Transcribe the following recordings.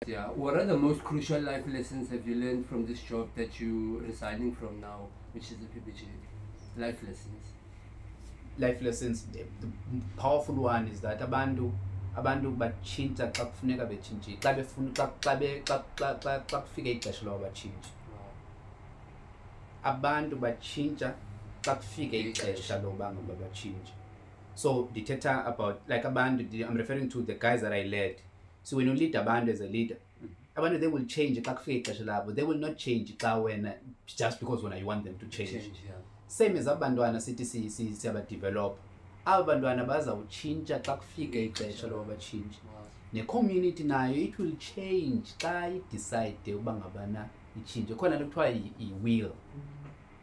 Yeah, what are the most crucial life lessons have you learned from this job that you resigning from now, which is the PPG? Life lessons. Life lessons, the powerful one is that abantu batshintsha xa kufuneka betshintshile, xa befuna xa kufike ixesha loba batshintshe. Abantu batshintsha xa kufike ixesha loba batshintshe. So dithetha about like abantu, I'm referring to the guys that I led. So when you lead abantu as a leader, abantu they will change xa kufike ixesha labo. They will not change xa wena just because when you want them to change. Yeah. Same as abantwana sithi siyabadevelop, aba bantwana bazawutshintsha xa kufike ixesha loba batshintshe. Ne-community nayo it will change xa idecide uba ngabana itshintshe. Khona nto kuthiwa i-will.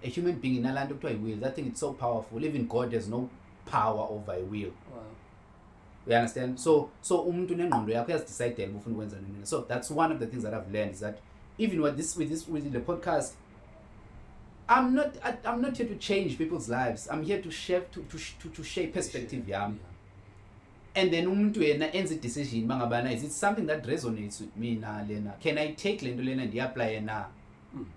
A human being inalaa nto kuthiwa i-will. That thing it's so powerful. Even God has no power over a will. You understand? So umuntu nengqondo yakho uyazidecide ufuna ukwenza nini. So that's one of the things that I've learned, is that even with the podcast, I'm not here to change people's lives. I'm here to shape perspective yami. And then umuntu yena enza decision mangabana, is it something that resonates with me na lena? Can I take lento lena and apply na?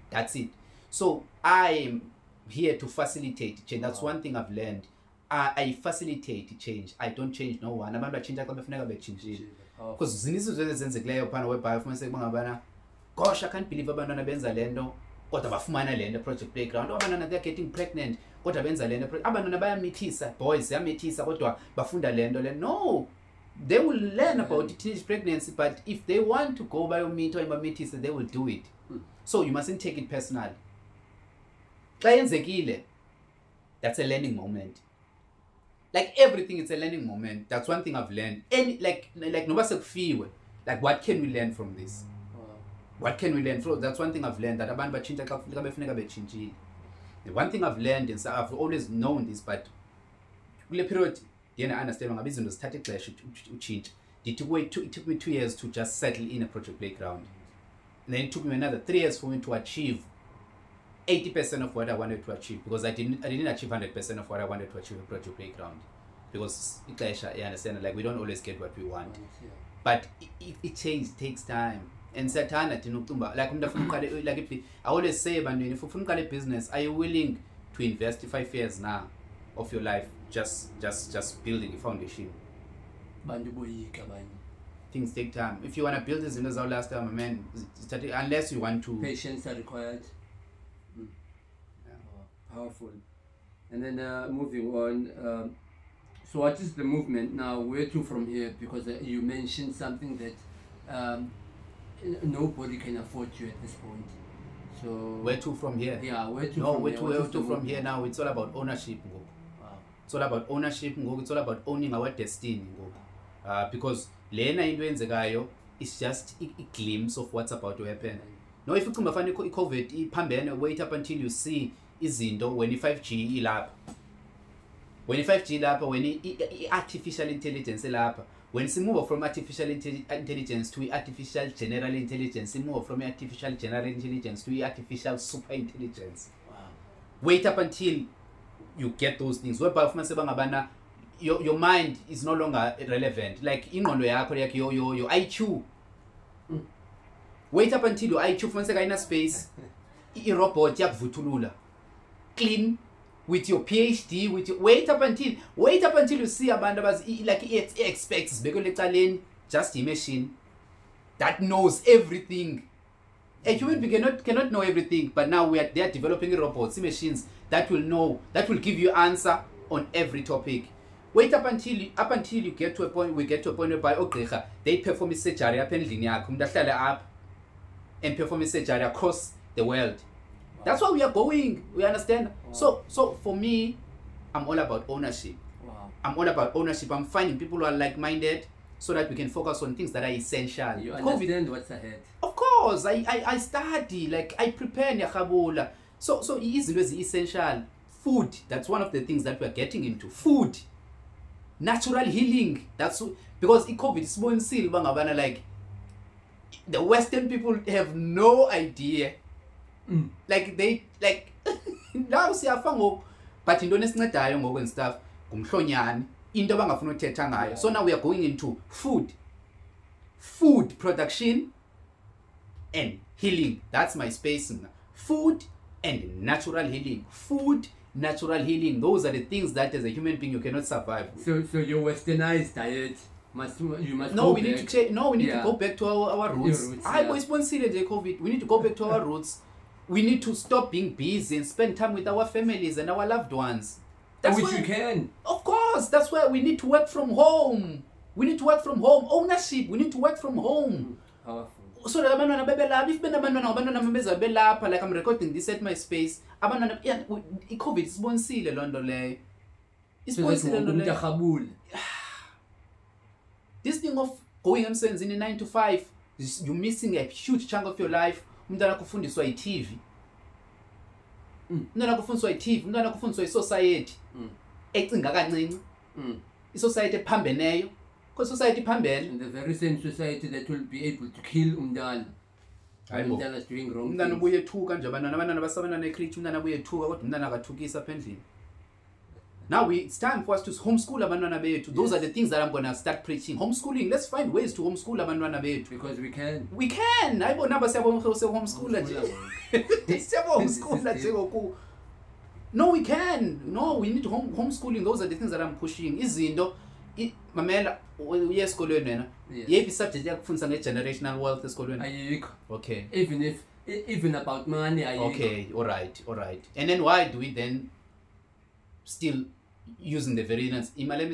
That's it. So I am here to facilitate change. That's one thing I've learned. I facilitate change. I don't change no one. Abantu bachinja xa befuneka bechinjile. Because zinisi zinto ezenzekileyo phana webhayo ufumanise mangabana, gosh, I can't believe abantwana benza lento. Kodwa bafumana lento project playground. Abantwana they're getting pregnant. Kodwa benza lento. Abantwana bayamithisa, boys bayamithisa kodwa bafunda lento le. No. They will learn about teenage pregnancy, but if they want to go biomeet or bamithisa, they will do it. So you mustn't take it personally. Xa yenzekile, that's a learning moment. Like everything, it's a learning moment. That's one thing I've learned. Any like noba sekufiwe, like what can we learn from this? What can we learn from? That's one thing I've learned, that abantu batshintsha xa befuneka betshintshile. The one thing I've learned, and I've always known this, but kule period yena understand ngabe izinto zithatha ixesha utshintsha. It took me 2 years to just settle in a project playground. And then it took me another 3 years for me to achieve 80% of what I wanted to achieve, because I didn't achieve 100% of what I wanted to achieve in project playground, because you understand, like we don't always get what we want. But it takes time. And Satana like I always say, if you a business, are you willing to invest 5 years now of your life just building a foundation? Things take time. If you want to build this in the last time, man, unless you want to, patience are required. Powerful. And then moving on, so what is the movement now? Where to from here? Because you mentioned something that nobody can afford you at this point. So where to from here? Yeah, where to no, from where here? Where to from here now? It's all about ownership. Wow. It's all about ownership. It's all about owning our destiny. Because lena into enzekayo is just a glimpse of what's about to happen. No, if you come find COVID, iphambene, wait up until you see izinto when i-5G ilapha. When i-5G ilapha, when i-artificial intelligence ilapha. When we move from artificial intelligence to artificial general intelligence, we move from artificial general intelligence to artificial super intelligence. Wow. Wait up until you get those things. Your mind is no longer relevant. Like your IQ. Wait up until your IQ from a space. A robot yakuvutulula. Clean. With your PhD, with your wait up until you see abantu like it expects because just a machine that knows everything. A human being cannot know everything, but now they are developing robots, machines that will give you answer on every topic. Wait up until you get to a point. We get to a point whereby they perform surgery up and perform surgery across the world. That's where we are going. We understand. Wow. So for me, I'm all about ownership. Wow. I'm all about ownership. I'm finding people who are like-minded so that we can focus on things that are essential. You understand what's ahead. Of course, I study, like I prepare nyakhabula. So it is essential. Food. That's one of the things that we are getting into. Food. Natural healing. That's because COVID is more in like the Western people have no idea. Like they now siyafa ngoku, but into esincedayo ngoku and stuff ngumhlonyane into abangafuna uthetha ngayo. So now we are going into food production and healing. That's my space. Food and natural healing. Food, natural healing. Those are the things that as a human being you cannot survive. So your westernized diet you must no, go we back. need to we need to go back to our roots. I was sponsored the COVID. We need to go back to our roots. We need to stop being busy and spend time with our families and our loved ones. That's which you can. Of course, that's why we need to work from home. We need to work from home. Ownership, we need to work from home. Powerful. So that abantwana bebelapha, if abantwana bezabelapha, like I'm recording this at my space, abantwana i-COVID isibonisile loo nto leyo. Isibonisile loo nto leyo. This thing of going emsebenzini 9 to 5, you're missing a huge chunk of your life. Umntwana kufundiswa i-TV. Umntwana kufundiswa i-TV, umntwana kufundiswa i-society. Ecinga kancinci. I-society ephambeneyo. Because society phambene. And the very same society that will be able to kill umntwana. Umntwana is doing wrong. Umntwana ubuye ethuka nje abantwana basabana ne-creech, umntwana ubuye ethuka kodwa umntwana akathukisa apha endlini. Now it's time for us to homeschool abantwana bethu. Those are the things that I'm going to start preaching. Homeschooling. Let's find ways to homeschool abantwana bethu. Because we can. We can. Ayibona homeschool nje. No, we can. No, we need homeschooling. Those are the things that I'm pushing. Izinto mamela uye esikolweni wena. Yephi subject yakufundisa nge-generational wealth esikolweni? Ayikho. Okay. Even about money ayikho. Okay, all right. And then why do we then still using the variance? Let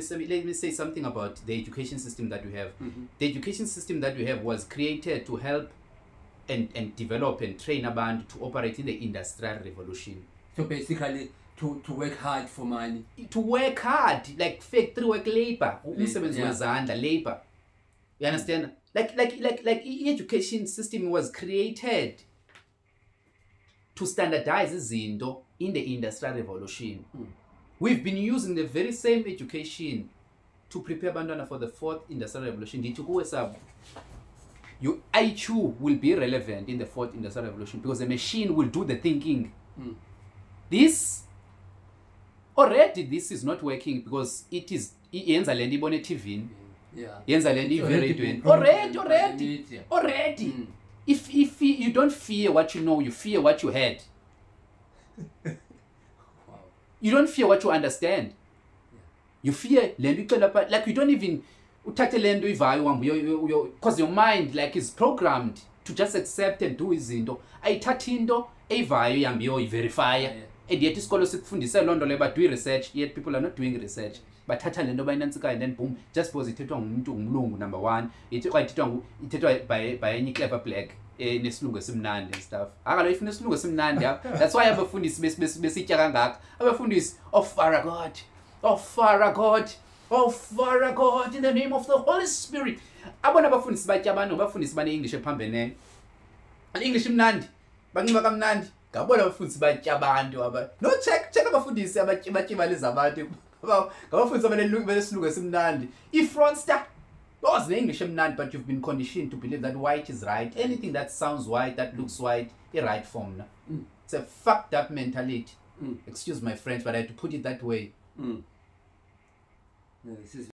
me say something about the education system that we have. The education system that we have was created to help and develop and train abantu to operate in the industrial revolution. So basically to work hard for money. To work hard, like factory work, labor. Labor. You understand? Like education system was created to standardize izinto in the industrial revolution. We've been using the very same education to prepare abantwana for the 4th industrial revolution. Your IQ will be relevant in the 4th industrial revolution because the machine will do the thinking. This is not working because it is yenza lento ibone TV. Yenza lento iveredweni. Already. If you don't fear what you know, you fear what you had. You don't fear what you understand. You fear lento, like you don't even uthathe lento ivayo because your mind like is programmed to just accept and do izinto. Ayithatha into evayo yambiyo verify. And yet isikolo sikufundisa lonto le but do research, yet people are not doing research. But thatha lento bayinantsika and then boom, just because ithethwa ngumuntu umlungu number 1, ithethwa by any clever black nesilungu esimnandi and stuff. Akalo ifuna isilungu esimnandi. That's why abafundisi besitya kangaka. Abafundisi of Farragut, in the name of the Holy Spirit. Abona abafundisi batya abantu, abafundisi bane English ephambene. And English imnandi. Banxiba kamnandi. Ngabona abafundisi batya abantu aba. No check abafundisi abatyibaleza abantu. Ngabafundisi abanesilungu esimnandi. Ifraudster. Those the English emnandi, but you've been conditioned to believe that white is right. Anything that sounds white, that looks white, is right form. It's a fucked up mentality. Excuse my French, but I had to put it that way. This is